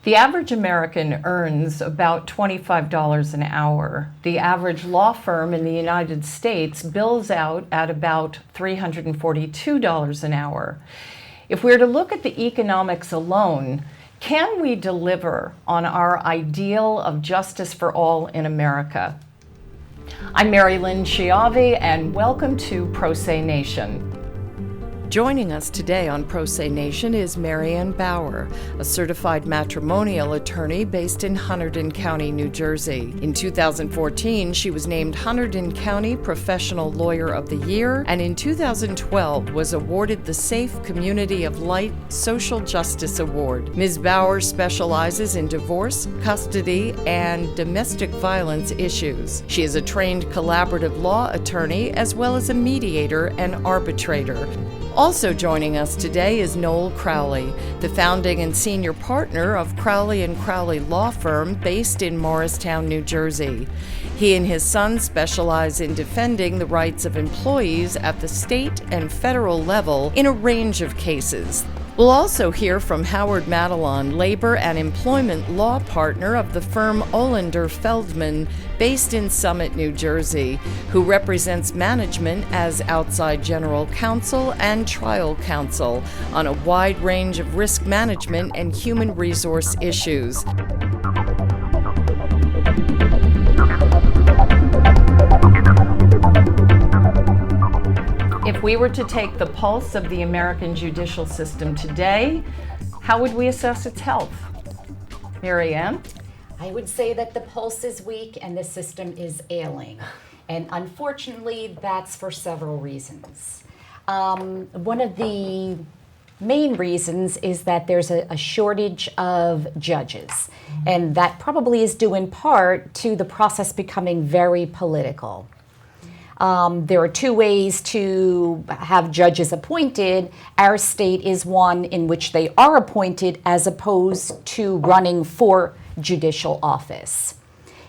The average American earns about $25 an hour. The average law firm in the United States bills out at about $342 an hour. If we're to look at the economics alone, can we deliver on our ideal of justice for all in America? I'm MaryLynn Schiavi, and welcome to Pro Se Nation. Joining us today on Pro Se Nation is MaryAnn Bauer, a certified matrimonial attorney based in Hunterdon County, New Jersey. In 2014, she was named Hunterdon County Professional Lawyer of the Year, and in 2012 was awarded the Safe Community of Light Social Justice Award. Ms. Bauer specializes in divorce, custody, and domestic violence issues. She is a trained collaborative law attorney as well as a mediator and arbitrator. Also joining us today is Noel Crowley, the founding and senior partner of Crowley & Crowley Law Firm based in Morristown, New Jersey. He and his son specialize in defending the rights of employees at the state and federal level in a range of cases. We'll also hear from Howard Matalon, labor and employment law partner of the firm Olander Feldman, based in Summit, New Jersey, who represents management as outside general counsel and trial counsel on a wide range of risk management and human resource issues. If we were to take the pulse of the American judicial system today, how would we assess its health? MaryAnn? I would say that the pulse is weak and the system is ailing. And unfortunately, that's for several reasons. One of the main reasons is that there's a shortage of judges. And that probably is due in part to the process becoming very political. There are two ways to have judges appointed. Our state is one in which they are appointed as opposed to running for judicial office.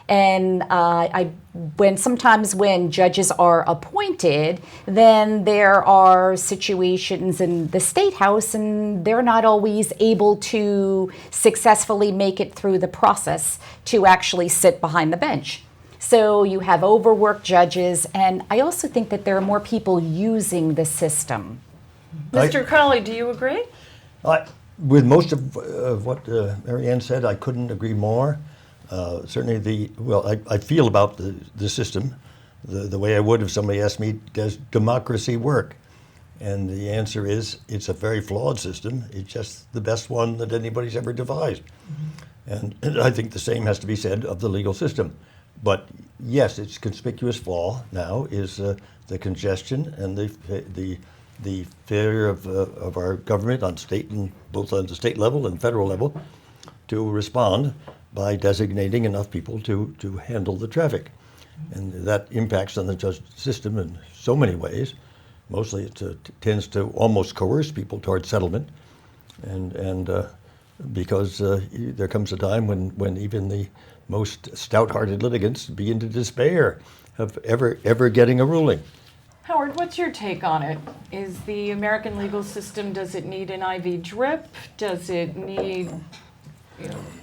And sometimes when judges are appointed, then there are situations in the State House and they're not always able to successfully make it through the process to actually sit behind the bench. So you have overworked judges, and I also think that there are more people using the system. Mr. Crowley, do you agree? With most of what MaryAnn said, I couldn't agree more. Certainly I feel about the system the way I would if somebody asked me, does democracy work? And the answer is, it's a very flawed system. It's just the best one that anybody's ever devised. Mm-hmm. And I think the same has to be said of the legal system. But yes, its conspicuous flaw now is the congestion and the failure of our government on both on the state level and federal level to respond by designating enough people to handle the traffic. And that impacts on the justice system in so many ways. Mostly it tends to almost coerce people towards settlement. And because there comes a time when even the most stout-hearted litigants begin to despair of ever getting a ruling. Howard, what's your take on it? Is the American legal system, does it need an IV drip? Does it need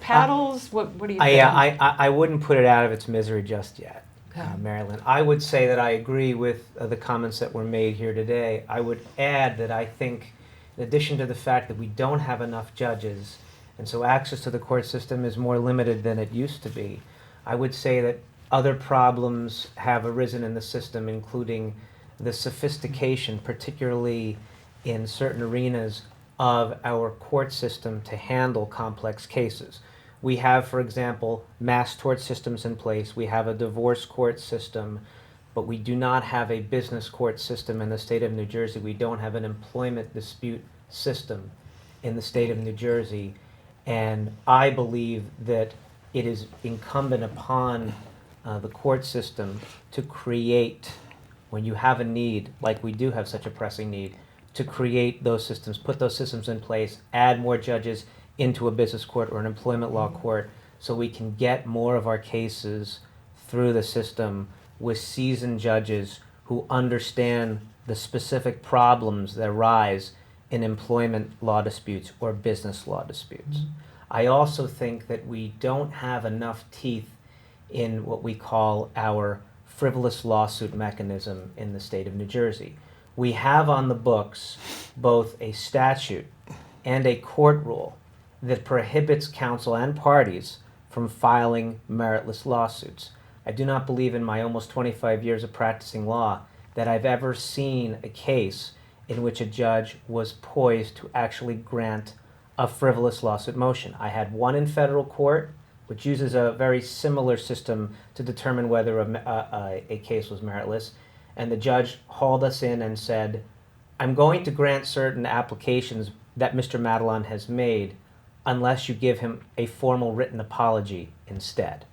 paddles? What do you think? I wouldn't put it out of its misery just yet, MaryLynn. I would say that I agree with the comments that were made here today. I would add that I think, in addition to the fact that we don't have enough judges, and so access to the court system is more limited than it used to be, I would say that other problems have arisen in the system, including the sophistication, particularly in certain arenas, of our court system to handle complex cases. We have, for example, mass tort systems in place. We have a divorce court system, but we do not have a business court system in the state of New Jersey. We don't have an employment dispute system in the state of New Jersey. And I believe that it is incumbent upon the court system to create, when you have a need, like we do have such a pressing need, to create those systems, put those systems in place, add more judges into a business court or an employment law court so we can get more of our cases through the system with seasoned judges who understand the specific problems that arise in employment law disputes or business law disputes. I also think that we don't have enough teeth in what we call our frivolous lawsuit mechanism in the state of New Jersey. We have on the books both a statute and a court rule that prohibits counsel and parties from filing meritless lawsuits. I do not believe in my almost 25 years of practicing law that I've ever seen a case in which a judge was poised to actually grant a frivolous lawsuit motion. I had one in federal court, which uses a very similar system to determine whether a case was meritless, and the judge hauled us in and said, I'm going to grant certain applications that Mr. Matalon has made unless you give him a formal written apology instead.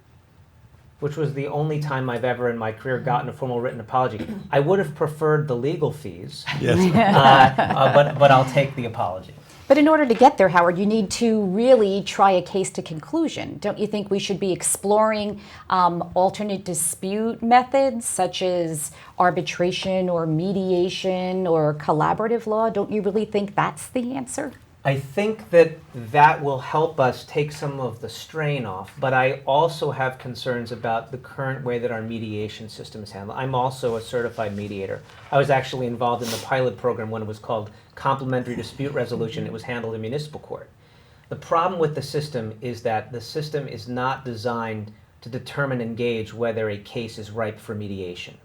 Which was the only time I've ever in my career gotten a formal written apology. I would have preferred the legal fees, Yes. but I'll take the apology. But in order to get there, Howard, you need to really try a case to conclusion. Don't you think we should be exploring alternate dispute methods such as arbitration or mediation or collaborative law? Don't you really think that's the answer? I think that that will help us take some of the strain off, but I also have concerns about the current way that our mediation system is handled. I'm also a certified mediator. I was actually involved in the pilot program when it was called complementary dispute resolution. It was handled in municipal court. The problem with the system is that the system is not designed to determine and gauge whether a case is ripe for mediation.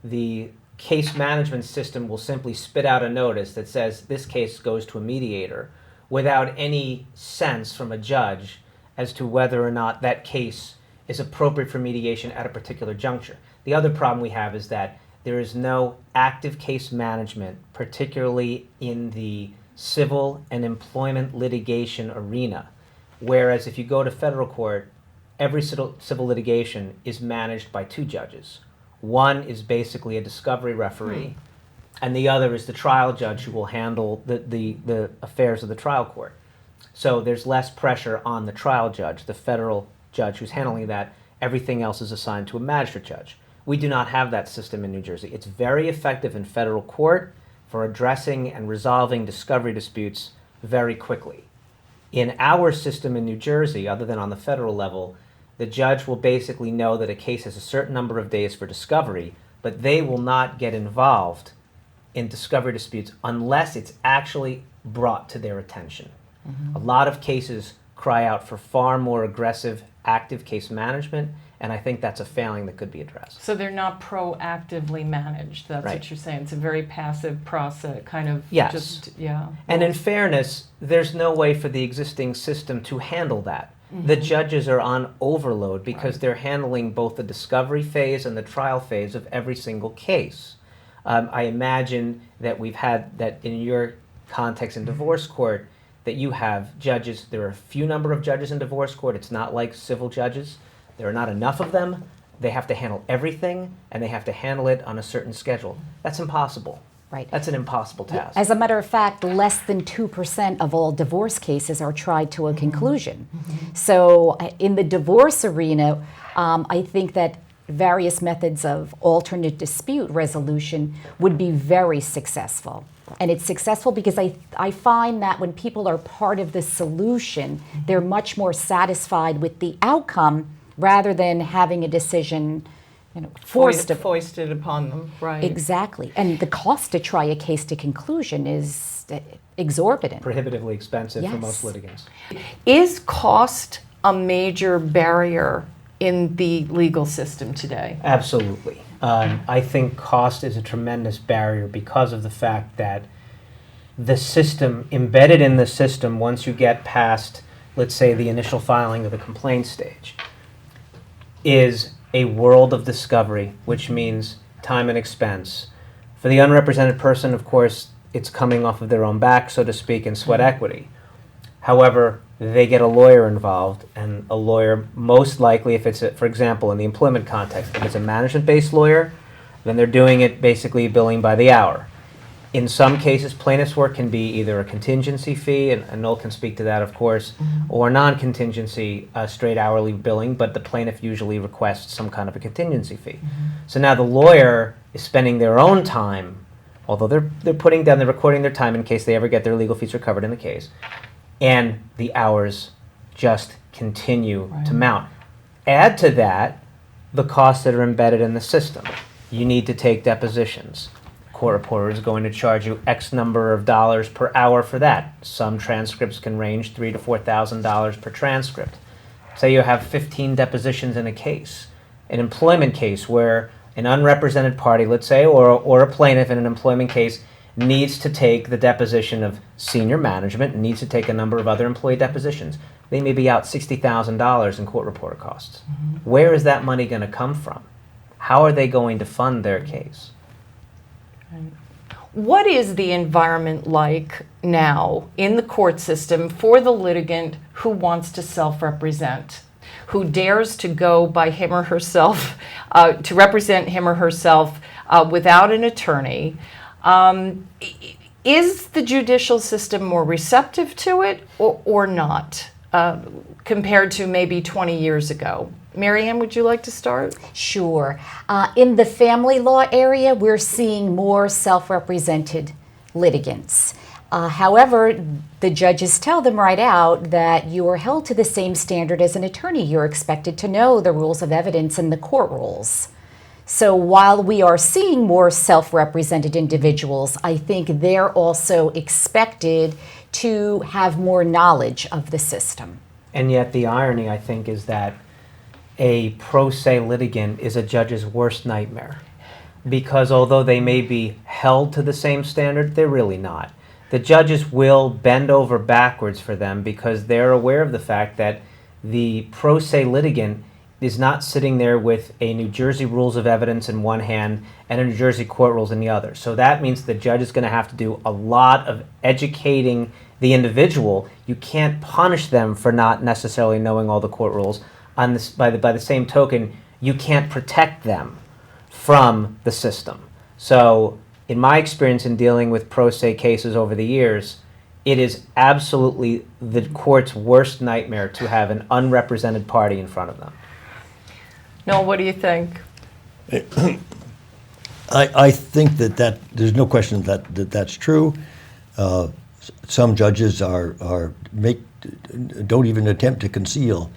The case management system will simply spit out a notice that says this case goes to a mediator without any sense from a judge as to whether or not that case is appropriate for mediation at a particular juncture. The other problem we have is that there is no active case management, particularly in the civil and employment litigation arena, whereas if you go to federal court, every civil litigation is managed by two judges. One is basically a discovery referee, and the other is the trial judge who will handle the affairs of the trial court. So there's less pressure on the trial judge, the federal judge who's handling that. Everything else is assigned to a magistrate judge. We do not have that system in New Jersey. It's very effective in federal court for addressing and resolving discovery disputes very quickly. In our system in New Jersey, other than on the federal level, the judge will basically know that a case has a certain number of days for discovery, but they will not get involved in discovery disputes unless it's actually brought to their attention. A lot of cases cry out for far more aggressive, active case management, and I think that's a failing that could be addressed. So they're not proactively managed. That's Right. what you're saying. It's a very passive process, kind of Yes. just, yeah. And in fairness, there's no way for the existing system to handle that. The judges are on overload because they're handling both the discovery phase and the trial phase of every single case. I imagine that we've had that in your context in divorce court, that you have judges, there are a few number of judges in divorce court. It's not like civil judges. There are not enough of them. They have to handle everything, and they have to handle it on a certain schedule. That's impossible. Right. That's an impossible task. As a matter of fact, less than 2% of all divorce cases are tried to a conclusion. So in the divorce arena, I think that various methods of alternate dispute resolution would be very successful. And it's successful because I find that when people are part of the solution, they're much more satisfied with the outcome rather than having a decision Foisted upon them, right. Exactly. And the cost to try a case to conclusion is exorbitant. Prohibitively expensive for Yes. most litigants. Is cost a major barrier in the legal system today? Absolutely. I think cost is a tremendous barrier because of the fact that the system, embedded in the system, once you get past, let's say, the initial filing of the complaint stage, is a world of discovery, which means time and expense. For the unrepresented person, of course, it's coming off of their own back, so to speak, in sweat equity. However, they get a lawyer involved, and a lawyer, most likely, if it's, for example, in the employment context, if it's a management-based lawyer, then they're doing it basically billing by the hour. In some cases, plaintiff's work can be either a contingency fee, and Noel can speak to that, of course, or non-contingency, straight hourly billing, but the plaintiff usually requests some kind of a contingency fee. So now the lawyer is spending their own time, although they're recording their time in case they ever get their legal fees recovered in the case, and the hours just continue to mount. Add to that the costs that are embedded in the system. You need to take depositions. Court reporter is going to charge you X number of dollars per hour for that. Some transcripts can range $3,000 to $4,000 per transcript. Say you have 15 depositions in a case, an employment case where an unrepresented party, let's say, or a plaintiff in an employment case needs to take the deposition of senior management and needs to take a number of other employee depositions. They may be out $60,000 in court reporter costs. Where is that money going to come from? How are they going to fund their case? What is the environment like now in the court system for the litigant who wants to self-represent, who dares to go by him or herself, to represent him or herself without an attorney? Is the judicial system more receptive to it or not, compared to maybe 20 years ago? MaryAnn, would you like to start? Sure. In the family law area, we're seeing more self-represented litigants. However, the judges tell them right out that you are held to the same standard as an attorney. You're expected to know the rules of evidence and the court rules. So while we are seeing more self-represented individuals, I think they're also expected to have more knowledge of the system. And yet the irony, I think, is that a pro se litigant is a judge's worst nightmare, because although they may be held to the same standard, they're really not. The judges will bend over backwards for them because they're aware of the fact that the pro se litigant is not sitting there with a New Jersey rules of evidence in one hand and a New Jersey court rules in the other. So that means the judge is going to have to do a lot of educating the individual. You can't punish them for not necessarily knowing all the court rules. By the same token, you can't protect them from the system. So in my experience in dealing with pro se cases over the years, it is absolutely the court's worst nightmare to have an unrepresented party in front of them. Noel, what do you think? I think that there's no question that's true. Some judges don't even attempt to conceal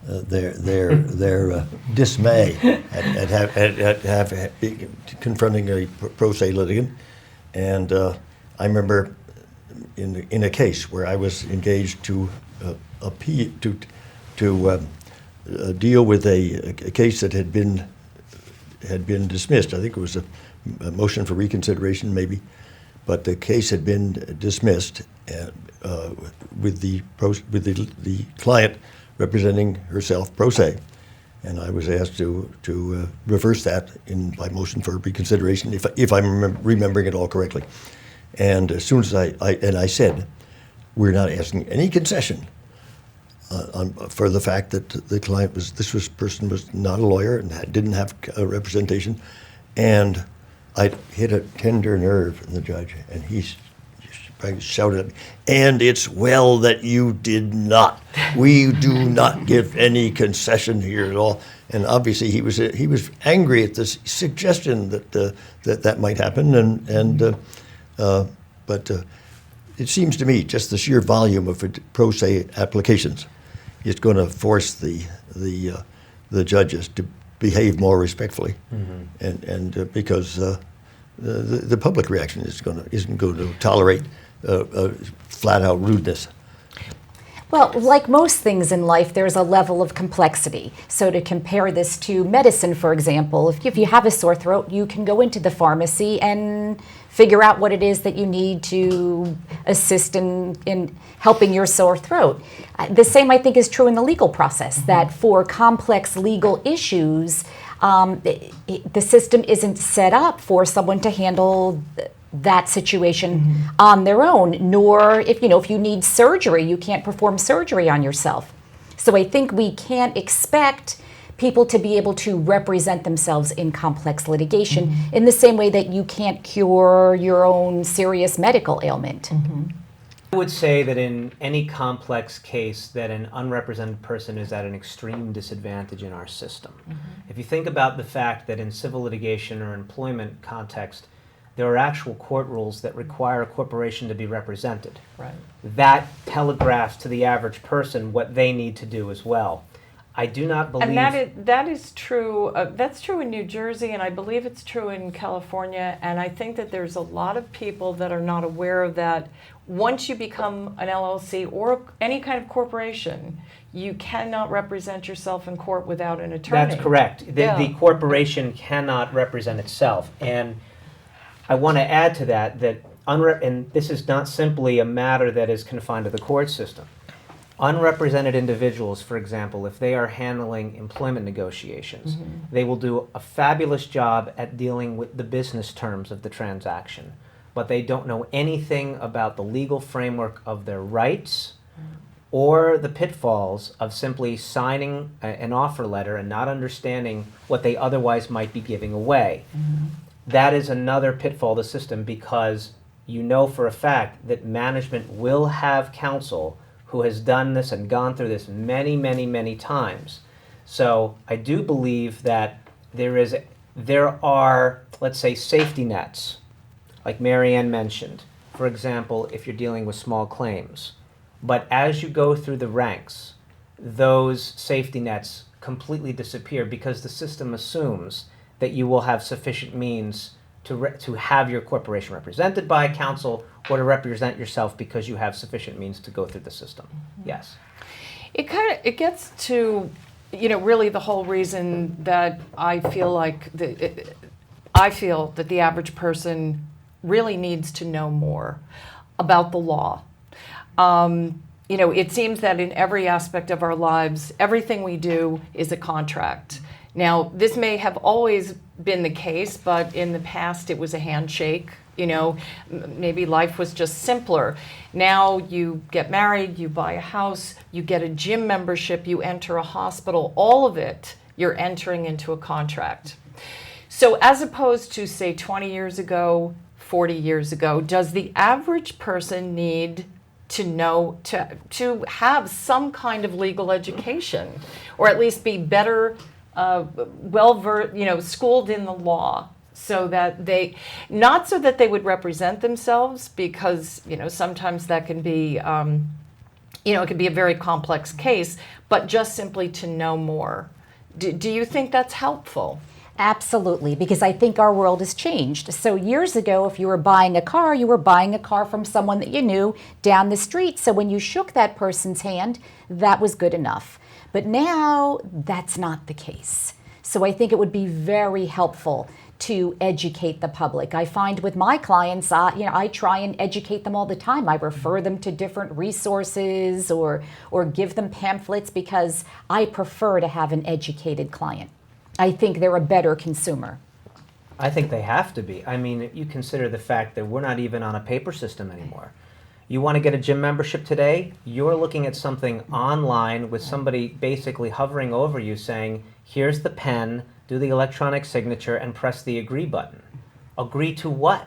their dismay at confronting a pro se litigant. And I remember in a case where I was engaged to deal with a case that had been dismissed. I think it was a motion for reconsideration, maybe, but the case had been dismissed with the client representing herself pro se, and I was asked to reverse that by motion for reconsideration, if I'm remembering it all correctly. And as soon as I said, we're not asking any concession for the fact that the client this person was not a lawyer and didn't have a representation, and I hit a tender nerve in the judge, and he shouted at me, "And it's well that you did not. We do not give any concession here at all." And obviously he was angry at this suggestion that might happen, but it seems to me just the sheer volume of pro se applications is going to force the judges to behave more respectfully, and because the public reaction isn't going to tolerate flat-out rudeness. Well, like most things in life, there's a level of complexity. So to compare this to medicine, for example, if you have a sore throat, you can go into the pharmacy and figure out what it is that you need to assist in helping your sore throat. The same, I think, is true in the legal process, that for complex legal issues, the system isn't set up for someone to handle that situation on their own, nor if you need surgery, you can't perform surgery on yourself. So I think we can't expect people to be able to represent themselves in complex litigation in the same way that you can't cure your own serious medical ailment. I would say that in any complex case that an unrepresented person is at an extreme disadvantage in our system. If you think about the fact that in civil litigation or employment context, there are actual court rules that require a corporation to be represented. Right. That telegraphs to the average person what they need to do as well. I do not believe... And that is true. That's true in New Jersey, and I believe it's true in California. And I think that there's a lot of people that are not aware of that. Once you become an LLC or any kind of corporation, you cannot represent yourself in court without an attorney. That's correct. Yeah. The corporation cannot represent itself. And I want to add to that and this is not simply a matter that is confined to the court system. Unrepresented individuals, for example, if they are handling employment negotiations, they will do a fabulous job at dealing with the business terms of the transaction, but they don't know anything about the legal framework of their rights or the pitfalls of simply signing an offer letter and not understanding what they otherwise might be giving away. That is another pitfall of the system, because you know for a fact that management will have counsel who has done this and gone through this many, many, many times. So I do believe that there are, let's say, safety nets, like MaryAnn mentioned. For example, if you're dealing with small claims. But as you go through the ranks, those safety nets completely disappear, because the system assumes that you will have sufficient means to have your corporation represented by counsel, or to represent yourself because you have sufficient means to go through the system. Yes. It gets to, really the whole reason that I feel like that the average person really needs to know more about the law. It seems that in every aspect of our lives, everything we do is a contract. Now, this may have always been the case, but in the past it was a handshake. Maybe life was just simpler. Now you get married, you buy a house, you get a gym membership, you enter a hospital, all of it, you're entering into a contract. So as opposed to, say, 20 years ago, 40 years ago, does the average person need to know, to have some kind of legal education, or at least be better schooled in the law, so that not so that they would represent themselves, because, sometimes that can be, it can be a very complex case, but just simply to know more. Do you think that's helpful? Absolutely, because I think our world has changed. So years ago, if you were buying a car, you were buying a car from someone that you knew down the street. So when you shook that person's hand, that was good enough. But now that's not the case. So I think it would be very helpful to educate the public. I find with my clients, I try and educate them all the time. I refer them to different resources or give them pamphlets, because I prefer to have an educated client. I think they're a better consumer. I think they have to be. I mean, if you consider the fact that we're not even on a paper system anymore. You want to get a gym membership today, you're looking at something online with somebody basically hovering over you saying, here's the pen, do the electronic signature, and press the agree button. Agree to what?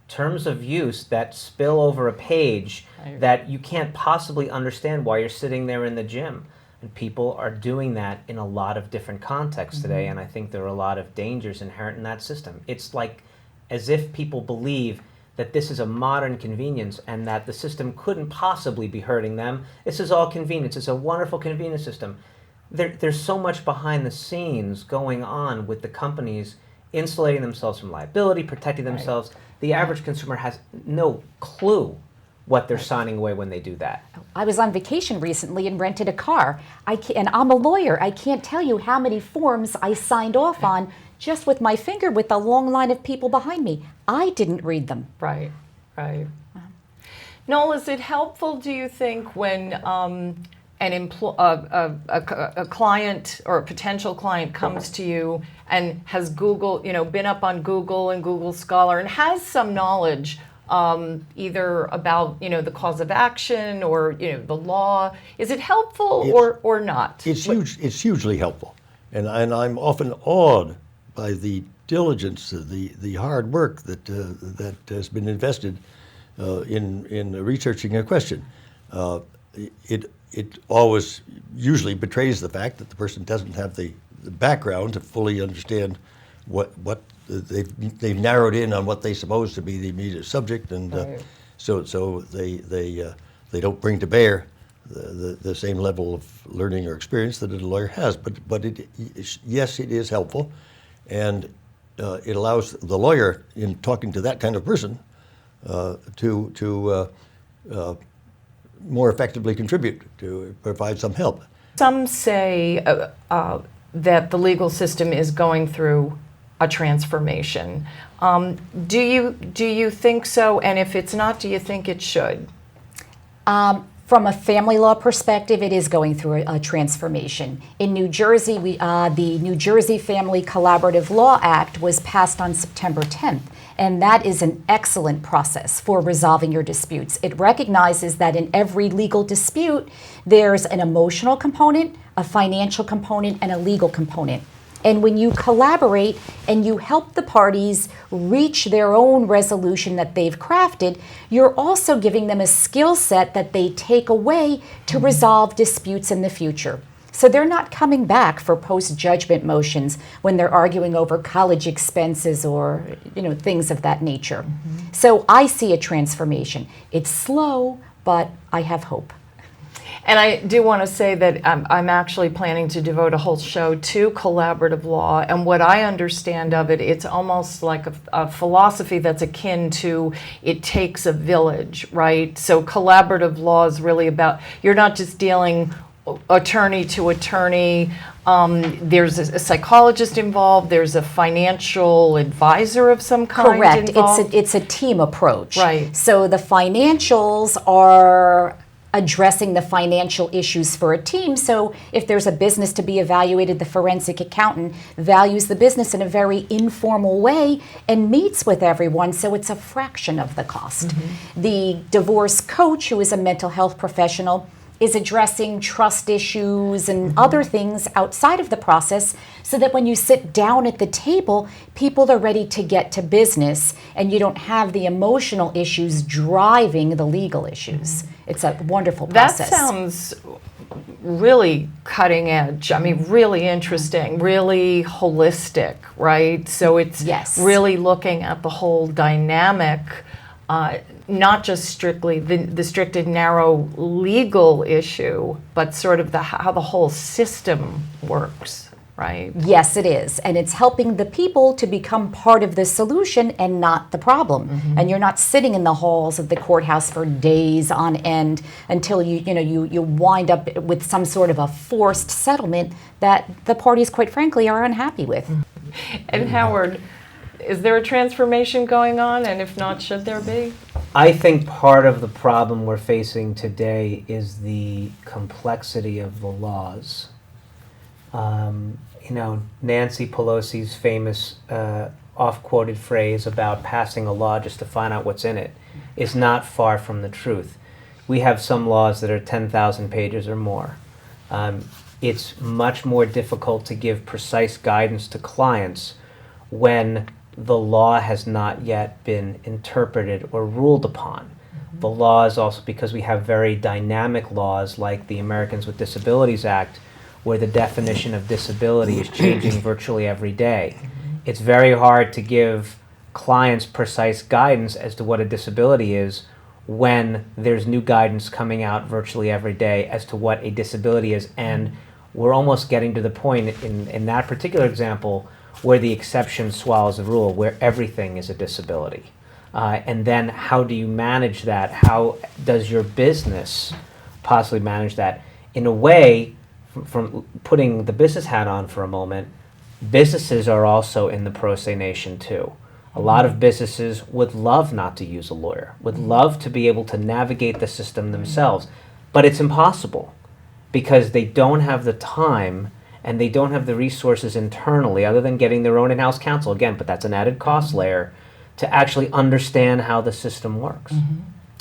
Terms of use that spill over a page that you can't possibly understand while you're sitting there in the gym. And people are doing that in a lot of different contexts today, and I think there are a lot of dangers inherent in that system. It's like as if people believe that this is a modern convenience and that the system couldn't possibly be hurting them. This is all convenience. It's a wonderful convenience system. There's so much behind the scenes going on with the companies insulating themselves from liability, protecting themselves. The average consumer has no clue what they're signing away when they do that. I was on vacation recently and rented a car. And I'm a lawyer. I can't tell you how many forms I signed off on just with my finger, with a long line of people behind me. I didn't read them. Right. Noel, is it helpful, do you think, when a client or a potential client comes to you and has been up on Google and Google Scholar and has some knowledge either about the cause of action or the law? Is it helpful or not? It's huge. It's hugely helpful, and I'm often awed by the diligence, the hard work that has been invested in researching a question. It always usually betrays the fact that the person doesn't have the background to fully understand what they've narrowed in on what they suppose to be the immediate subject, and Right. so they don't bring to bear the same level of learning or experience that a lawyer has. But yes, it is helpful, and it allows the lawyer, in talking to that kind of person, to more effectively contribute, to provide some help. Some say that the legal system is going through a transformation. Do you think so? And if it's not, do you think it should? From a family law perspective, it is going through a transformation. In New Jersey, the New Jersey Family Collaborative Law Act was passed on September 10th, and that is an excellent process for resolving your disputes. It recognizes that in every legal dispute, there's an emotional component, a financial component, and a legal component. And when you collaborate and you help the parties reach their own resolution that they've crafted, you're also giving them a skill set that they take away to resolve disputes in the future. So they're not coming back for post-judgment motions when they're arguing over college expenses or things of that nature. So I see a transformation. It's slow, but I have hope. And I do want to say that I'm actually planning to devote a whole show to collaborative law. And what I understand of it, it's almost like a philosophy that's akin to it takes a village, right? So collaborative law is really about, you're not just dealing attorney to attorney. There's a psychologist involved. There's a financial advisor of some kind Correct. involved. It's a team approach. Right. So the financials are addressing the financial issues for a team. So if there's a business to be evaluated, the forensic accountant values the business in a very informal way and meets with everyone, so it's a fraction of the cost. The divorce coach, who is a mental health professional, is addressing trust issues and other things outside of the process, so that when you sit down at the table, people are ready to get to business and you don't have the emotional issues driving the legal issues. It's a wonderful process. That sounds really cutting edge. I mean, really interesting, really holistic, right? So it's Yes. really looking at the whole dynamic, not just strictly the strict and narrow legal issue, but sort of how the whole system works, right? Yes, it is. And it's helping the people to become part of the solution and not the problem. And you're not sitting in the halls of the courthouse for days on end until you wind up with some sort of a forced settlement that the parties, quite frankly, are unhappy with. And Howard, is there a transformation going on? And if not, should there be? I think part of the problem we're facing today is the complexity of the laws. Nancy Pelosi's famous oft-quoted phrase about passing a law just to find out what's in it is not far from the truth. We have some laws that are 10,000 pages or more. It's much more difficult to give precise guidance to clients when the law has not yet been interpreted or ruled upon. The law is also, because we have very dynamic laws like the Americans with Disabilities Act, where the definition of disability is changing virtually every day. It's very hard to give clients precise guidance as to what a disability is when there's new guidance coming out virtually every day as to what a disability is. And we're almost getting to the point in that particular example where the exception swallows the rule, where everything is a disability. And then how do you manage that? How does your business possibly manage that? In a way, from putting the business hat on for a moment, businesses are also in the pro se nation too. A lot of businesses would love not to use a lawyer, would love to be able to navigate the system themselves, but it's impossible because they don't have the time and they don't have the resources internally other than getting their own in-house counsel, again, but that's an added cost layer, to actually understand how the system works.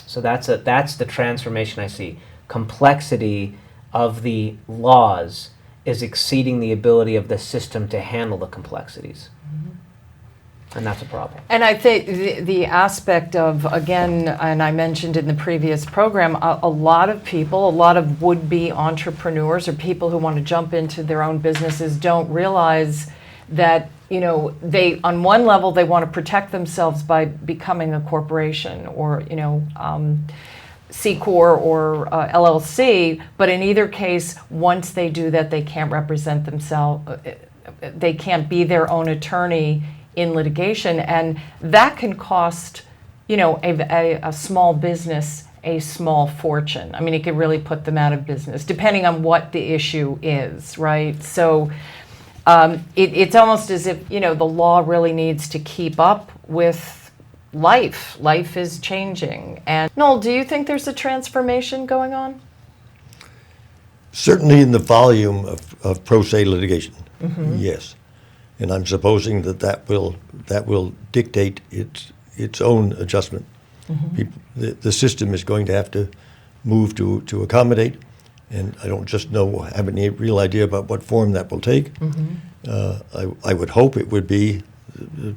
So that's the transformation I see. Complexity of the laws is exceeding the ability of the system to handle the complexities. And that's a problem. And I think the aspect of, again, and I mentioned in the previous program, a lot of people, a lot of would-be entrepreneurs or people who want to jump into their own businesses don't realize that, they, on one level, they want to protect themselves by becoming a corporation or, C Corp or LLC, but in either case, once they do that, they can't represent themselves, they can't be their own attorney in litigation, and that can cost, a small business a small fortune. I mean, it could really put them out of business, depending on what the issue is, right? So it's almost as if, the law really needs to keep up with life. Life is changing. And Noel, do you think there's a transformation going on? Certainly in the volume of pro se litigation, yes. And I'm supposing that will dictate its own adjustment. The system is going to have to move to accommodate, and I don't just have any real idea about what form that will take. I would hope it would be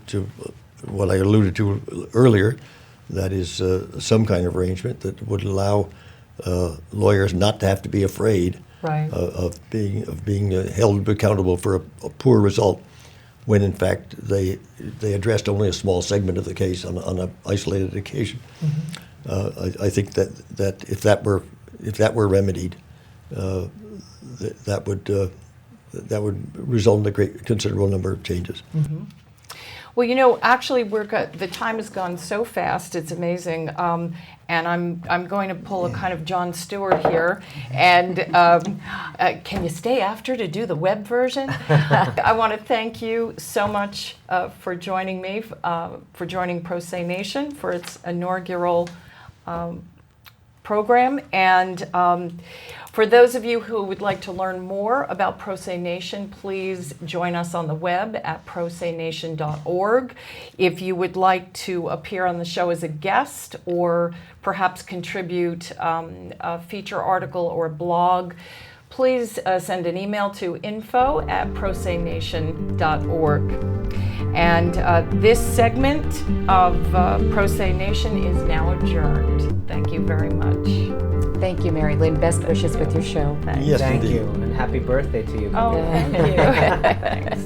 to what I alluded to earlier, that is some kind of arrangement that would allow lawyers not to have to be afraid of being held accountable for a poor result, when in fact they addressed only a small segment of the case on an isolated occasion. I think that if that were remedied, that would result in a considerable number of changes. Well, actually, the time has gone so fast; it's amazing. And I'm going to pull a kind of Jon Stewart here. And can you stay after to do the web version? I want to thank you so much for joining me, for joining Pro Se Nation for its inaugural program. And for those of you who would like to learn more about Pro Se Nation, please join us on the web at prosenation.org. If you would like to appear on the show as a guest or perhaps contribute a feature article or blog, please send an email to info@prosenation.org. And this segment of Pro Se Nation is now adjourned. Thank you very much. Thank you, MaryLynn. Best wishes with your show. Yes, Thank indeed. you, and happy birthday to you. Oh, thank you. Thanks.